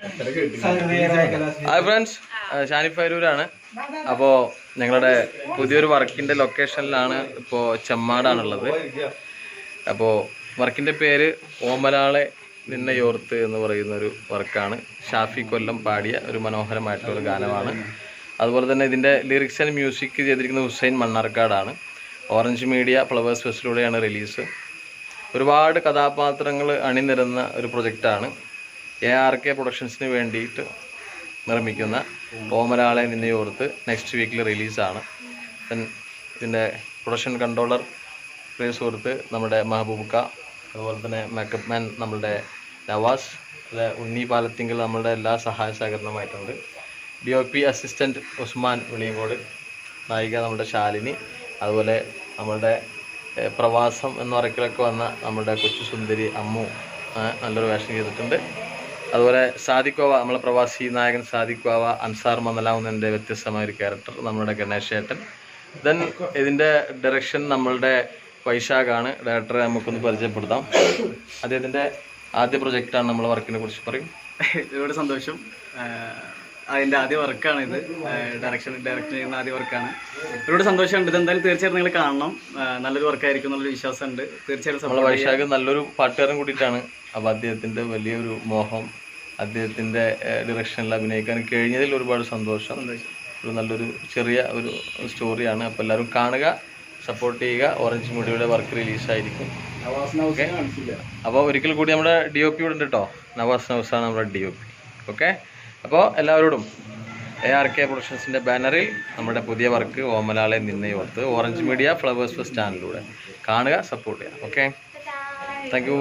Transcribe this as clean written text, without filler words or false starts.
Hi friends, Shanif അരൂരാണ്. അപ്പോൾ ഞങ്ങളുടെ പുതിയൊരു വർക്കിൻ്റെ ലൊക്കേഷനിലാണ്. ഇപ്പോൾ ചെമ്മാടാണുള്ളത്. അപ്പോൾ വർക്കിൻ്റെ പേര് ഓമലാളെ നിന്നെ യോർത്ത് എന്ന് പറയുന്നൊരു വർക്കാണ്. ഷാഫി കൊല്ലം പാടിയ ഒരു മനോഹരമായിട്ടുള്ള ഗാനമാണ്. അതുപോലെ തന്നെ ഇതിൻ്റെ ലിറിക്സ് ആൻഡ് മ്യൂസിക് ചെയ്തിരിക്കുന്നത് ഹുസൈൻ മണ്ണാർക്കാടാണ്. ഓറഞ്ച് മീഡിയ ഫ്ലവേഴ്സ് ഫെസ്റ്റിലൂടെയാണ് റിലീസ്. ഒരുപാട് കഥാപാത്രങ്ങൾ അണിനിരന്ന ഒരു പ്രൊജക്റ്റാണ്. ARK പ്രൊഡക്ഷൻസിന് വേണ്ടിയിട്ട് നിർമ്മിക്കുന്ന ഓമലാളെ നിന്നെ ഓർത്ത് നെക്സ്റ്റ് വീക്കിൽ റിലീസാണ്. ഇതിൻ്റെ പ്രൊഡക്ഷൻ കൺട്രോളർ പ്രിയ സുഹൃത്ത് നമ്മുടെ മെഹബൂബക്ക, അതുപോലെ തന്നെ മേക്കപ്പ് മാൻ നമ്മളുടെ നവാസ്, ഉണ്ണി പാലത്തിങ്കൽ നമ്മളുടെ എല്ലാ സഹായ സഹകരണമായിട്ടുണ്ട്. DOP അസിസ്റ്റൻറ്റ് ഉസ്മാൻ വെളിയങ്കോട്, നായിക നമ്മുടെ ശാലിനി, അതുപോലെ നമ്മളുടെ പ്രവാസം എന്ന വർക്കിലൊക്കെ വന്ന നമ്മുടെ കൊച്ചു സുന്ദരി അമ്മു നല്ലൊരു വേഷം ചെയ്തിട്ടുണ്ട്. അതുപോലെ സാദിഖോവ, നമ്മളെ പ്രവാസി നായകൻ സാദിഖോവ, അൻസാർ മന്നലാവുന്നതിൻ്റെ വ്യത്യസ്തമായൊരു ക്യാരക്ടർ നമ്മുടെ ഗണേഷ് ഏട്ടൻ. ദെൻ ഇതിൻ്റെ ഡയറക്ഷൻ നമ്മളുടെ വൈശാഖാണ്. ഡയറക്ടറെ നമുക്കൊന്ന് പരിചയപ്പെടുത്താം. അദ്ദേഹത്തിൻ്റെ ആദ്യ പ്രൊജക്റ്റാണ്. നമ്മളെ വർക്കിനെ കുറിച്ച് പറയും. ഒരുപാട് സന്തോഷം. അതിൻ്റെ ആദ്യ വർക്കാണ് ഇത്. ഡയറക്ഷൻ ചെയ്യുന്ന ആദ്യ വർക്കാണ്. ഒരുപാട് സന്തോഷമുണ്ട്. ഇതെന്തായാലും തീർച്ചയായിട്ടും നിങ്ങൾ കാണണം. നല്ലൊരു വർക്കായിരിക്കും എന്നുള്ളൊരു വിശ്വാസമുണ്ട്. തീർച്ചയായിട്ടും നമ്മളെ വൈശാഖ് നല്ലൊരു പാട്ടുകാരൻ കൂടിയിട്ടാണ്. അപ്പോൾ അദ്ദേഹത്തിൻ്റെ വലിയൊരു മോഹം അദ്ദേഹത്തിൻ്റെ ഡയറക്ഷനിൽ അഭിനയിക്കാൻ കഴിഞ്ഞതിൽ ഒരുപാട് സന്തോഷം. ഒരു നല്ലൊരു ചെറിയ ഒരു സ്റ്റോറിയാണ്. അപ്പോൾ എല്ലാവരും കാണുക, സപ്പോർട്ട് ചെയ്യുക. ഓറഞ്ച് മീഡിയയുടെ വർക്ക് റിലീസായിരിക്കും. ഓക്കെ, അപ്പോൾ ഒരിക്കൽ കൂടി നമ്മുടെ DOP ഇവിടെ ഉണ്ട് കേട്ടോ. നവാസ് നൗസാണ് നമ്മുടെ DOP. ഓക്കെ, അപ്പോൾ എല്ലാവരോടും ARK പ്രൊഡക്ഷൻസിൻ്റെ ബാനറിൽ നമ്മുടെ പുതിയ വർക്ക് ഓമലാളെ നിന്നെ ഓർത്ത് ഓറഞ്ച് മീഡിയ ഫ്ലവേഴ്സ് ഫെസ്റ്റ് ചാനലിലൂടെ കാണുക, സപ്പോർട്ട് ചെയ്യുക. Okay, thank you.